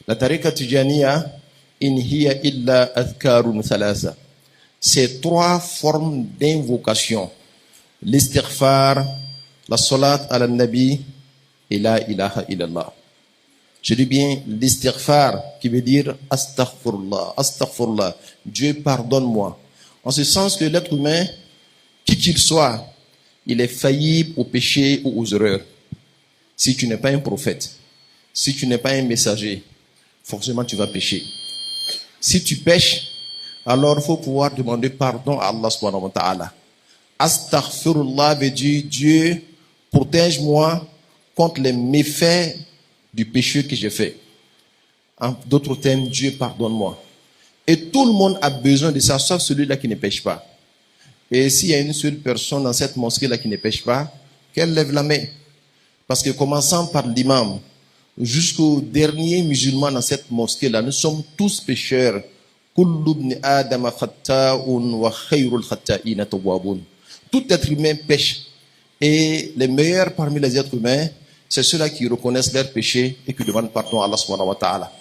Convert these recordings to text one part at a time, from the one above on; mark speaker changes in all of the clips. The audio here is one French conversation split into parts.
Speaker 1: La tariqa tijaniya, in hiya illa adhkarun thalatha. C'est 3 formes d'invocation. L'istighfar, la salat ala nabi et la ilaha illallah. Je dis bien l'istighfar qui veut dire astaghfirullah, astaghfirullah. Dieu pardonne-moi. En ce sens que l'être humain, qui qu'il soit, il est faillible aux péchés ou aux erreurs. Si tu n'es pas un prophète, si tu n'es pas un messager, forcément tu vas pécher. Si tu pêches, alors il faut pouvoir demander pardon à Allah subhanahu wa ta'ala. Astaghfirullah veut dire Dieu, protège-moi contre les méfaits du péché que j'ai fait. En d'autres termes, Dieu pardonne-moi. Et tout le monde a besoin de ça, sauf celui-là qui ne pêche pas. Et s'il y a une seule personne dans cette mosquée-là qui ne pêche pas, qu'elle lève la main. Parce que commençant par l'imam, jusqu'au dernier musulman dans cette mosquée-là, nous sommes tous pécheurs. Tout être humain pêche. Et les meilleurs parmi les êtres humains, c'est ceux-là qui reconnaissent leurs péchés et qui demandent pardon à Allah subhanahu wa ta'ala.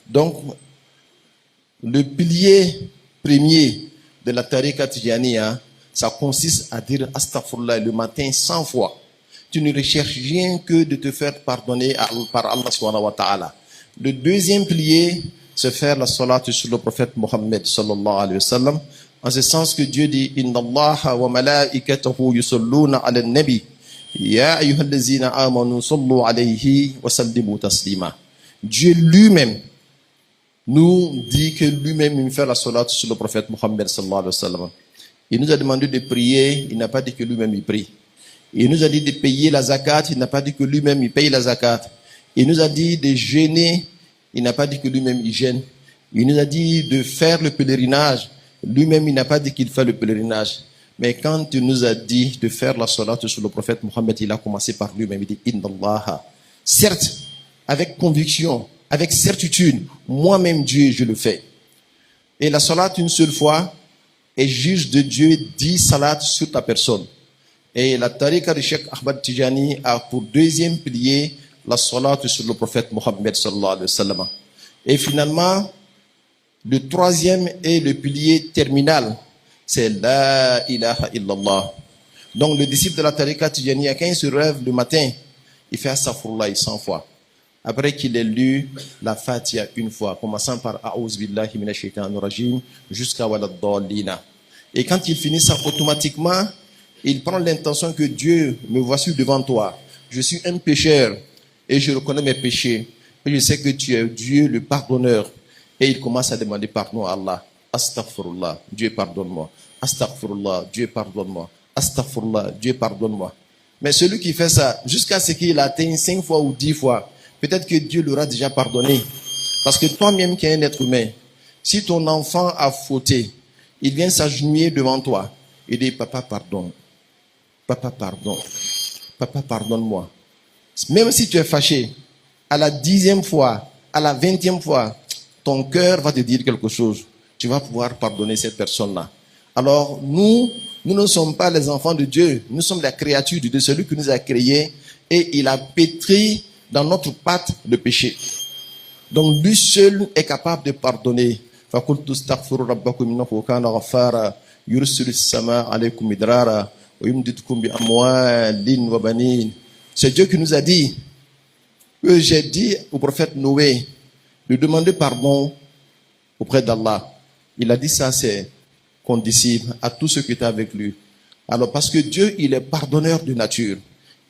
Speaker 1: Donc, le pilier premier de la tariqa tijaniya, ça consiste à dire astaghfirullah le matin 100 fois. Tu ne recherches rien que de te faire pardonner par Allah subhanahu wa ta'ala. Le deuxième pilier, c'est faire la salat sur le prophète Mohammed sallallahu alayhi wa sallam, en ce sens que Dieu dit inna Allaha wa malaikatahu yusalluna ala nabi ya ayyuhallazina amanu sallu alayhi wa sallimu taslima. Dieu lui-même nous dit que lui-même il fait la salat sur le prophète Mohammed sallallahu alayhi wa sallam. Il nous a demandé de prier, il n'a pas dit que lui-même il prie. Il nous a dit de payer la zakat, il n'a pas dit que lui-même il paye la zakat. Il nous a dit de jeûner, il n'a pas dit que lui-même il jeûne. Il nous a dit de faire le pèlerinage, lui-même il n'a pas dit qu'il fait le pèlerinage. Mais quand il nous a dit de faire la salat sur le prophète Mohammed, il a commencé par lui-même, il dit inna Allah. Certes, avec conviction, avec certitude, moi-même Dieu, je le fais. Et la salat une seule fois est juge de Dieu 10 salats sur ta personne. Et la tariqa de Cheikh Ahmad Tijani a pour deuxième pilier la salat sur le prophète Mohammed sallallahu alayhi wa sallam. Et finalement, le troisième et le pilier terminal, c'est la ilaha illallah. Donc le disciple de la tariqa Tijani, quand il se lève le matin, il fait astaghfirullah 100 fois. Après qu'il ait lu la Fatiha une fois, commençant par A'ouz billahi minash shaitanir rajim jusqu'à Waladdallina. Et quand il finit ça automatiquement, il prend l'intention que Dieu, me voici devant toi. Je suis un pécheur et je reconnais mes péchés. Et je sais que tu es Dieu le pardonneur. Et il commence à demander pardon à Allah. Astaghfirullah, Dieu pardonne-moi. Astaghfirullah, Dieu pardonne-moi. Astaghfirullah, Dieu pardonne-moi. Mais celui qui fait ça, jusqu'à ce qu'il atteigne 5 fois ou 10 fois, peut-être que Dieu l'aura déjà pardonné. Parce que toi-même qui es un être humain, si ton enfant a fauté, il vient s'agenouiller devant toi. Il dit, papa, pardon. Papa, pardon. Papa, pardonne-moi. Même si tu es fâché, à la 10e fois, à la 20e fois, ton cœur va te dire quelque chose. Tu vas pouvoir pardonner cette personne-là. Alors, nous ne sommes pas les enfants de Dieu. Nous sommes la créature de Dieu, celui qui nous a créés. Et il a pétri dans notre patte le péché. Donc, lui seul est capable de pardonner. فَقُلْتُ اسْتَغْفِرُوا رَبَّكُمْ إِنَّهُ كَانَ غَفَّارًا يُرْسِلُ السَّمَاءَ عَلَيْكُمْ مِدْرَارًا وَيُمْدِدْكُمْ بِأَمْوَالٍ وَبَنِينَ. C'est Dieu qui nous a dit que j'ai dit au prophète Noé de demander pardon auprès d'Allah. Il a dit ça à ses condisciples, à tous ceux qui étaient avec lui. Alors, parce que Dieu, il est pardonneur de nature.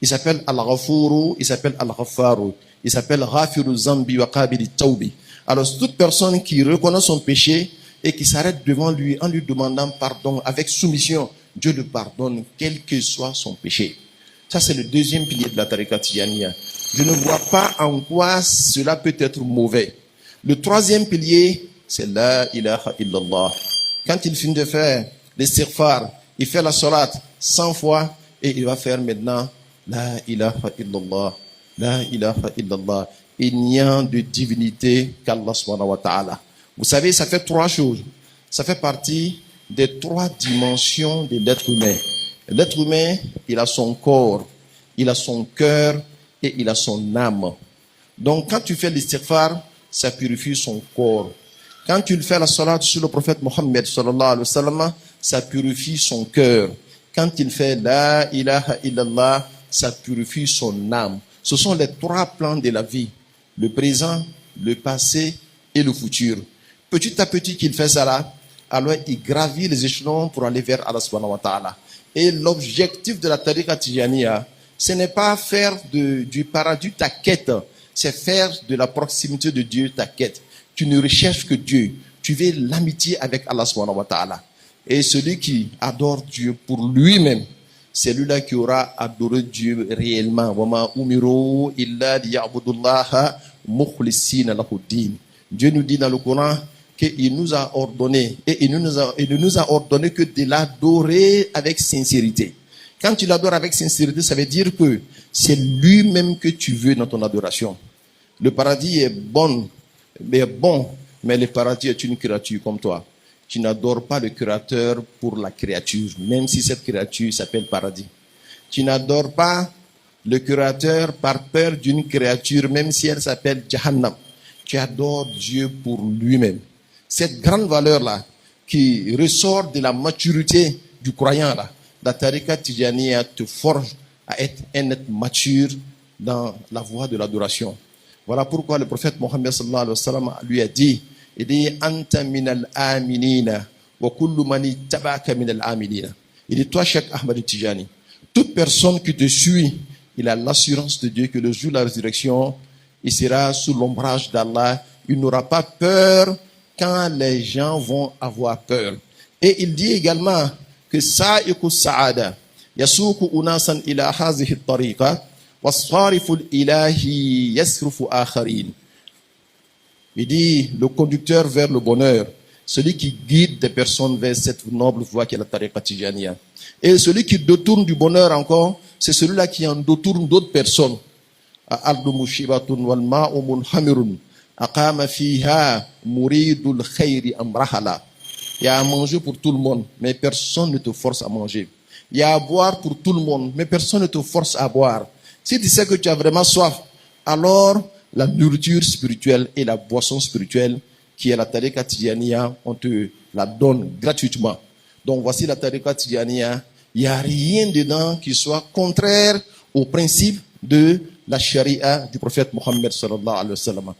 Speaker 1: Il s'appelle Al-Ghafuru, il s'appelle Al-Ghafaru, il s'appelle Ghafiru Zambi wa Qabili Tawbi. Alors, toute personne qui reconnaît son péché et qui s'arrête devant lui en lui demandant pardon avec soumission, Dieu le pardonne, quel que soit son péché. Ça, c'est le deuxième pilier de la tariqa tijaniya. Je ne vois pas en quoi cela peut être mauvais. Le troisième pilier, c'est la ilaha illallah. Quand il finit de faire l'istighfar, il fait la salat 100 fois et il va faire maintenant la ilaha illallah. La ilaha illallah. Il n'y a de divinité qu'Allah subhanahu wa ta'ala. Vous savez, ça fait 3 choses. Ça fait partie des 3 dimensions de l'être humain. L'être humain, il a son corps, il a son cœur et il a son âme. Donc, quand tu fais l'istighfar, ça purifie son corps. Quand tu fais la salat sur le prophète Mohammed sallallahu alayhi wa sallam, ça purifie son cœur. Quand il fait la ilaha illallah, ça purifie son âme. Ce sont les trois plans de la vie. Le présent, le passé et le futur. Petit à petit qu'il fait ça là, alors il gravit les échelons pour aller vers Allah subhanahu wa ta'ala. Et l'objectif de la tariqa Tijaniya, ce n'est pas faire du paradis ta quête, c'est faire de la proximité de Dieu ta quête. Tu ne recherches que Dieu. Tu veux l'amitié avec Allah subhanahu wa ta'ala. Et celui qui adore Dieu pour lui-même, c'est lui-là qui aura adoré Dieu réellement. Wama umiru illa liya'budullaha mukhlissina lahu-d-din. Dieu nous dit dans le Coran qu'il nous a ordonné, et il ne nous a ordonné que de l'adorer avec sincérité. Quand tu l'adores avec sincérité, ça veut dire que c'est lui-même que tu veux dans ton adoration. Le paradis est bon, mais le paradis est une créature comme toi. Tu n'adores pas le créateur pour la créature, même si cette créature s'appelle paradis. Tu n'adores pas le créateur par peur d'une créature, même si elle s'appelle Jahannam. Tu adores Dieu pour lui-même. Cette grande valeur-là, qui ressort de la maturité du croyant, là, la tariqa Tijaniya te forge à être un être mature dans la voie de l'adoration. Voilà pourquoi le prophète Mohammed sallallahu alayhi wa sallam lui a dit, il dit anta minal aminina wa kullu man ittaba'aka minal aminina. Il dit toi Cheikh Ahmed Tijani, toute personne qui te suit, il a l'assurance de Dieu que le jour de la résurrection, il sera sous l'ombrage d'Allah, il n'aura pas peur quand les gens vont avoir peur. Et il dit également que sa'iqu sa'ada yasuku unasan ila hazihi at-tariqa was-sarifu ilahi yasrufu akharin. Il dit le conducteur vers le bonheur, celui qui guide des personnes vers cette noble voie qui est la tariqa Tijaniya. Et celui qui détourne du bonheur encore, c'est celui-là qui en détourne d'autres personnes. Al-ardu mushibatun wal ma'u munhamirun aqama fiha muridul khayri amrahala. Il y a à manger pour tout le monde, mais personne ne te force à manger. Il y a à boire pour tout le monde, mais personne ne te force à boire. Si tu sais que tu as vraiment soif, alors la nourriture spirituelle et la boisson spirituelle, qui est la tariqa Tijaniya, on te la donne gratuitement. Donc voici la tariqa Tijaniya. Il n'y a rien dedans qui soit contraire au principe de la charia du prophète Mohammed sallallahu alayhi wa sallam.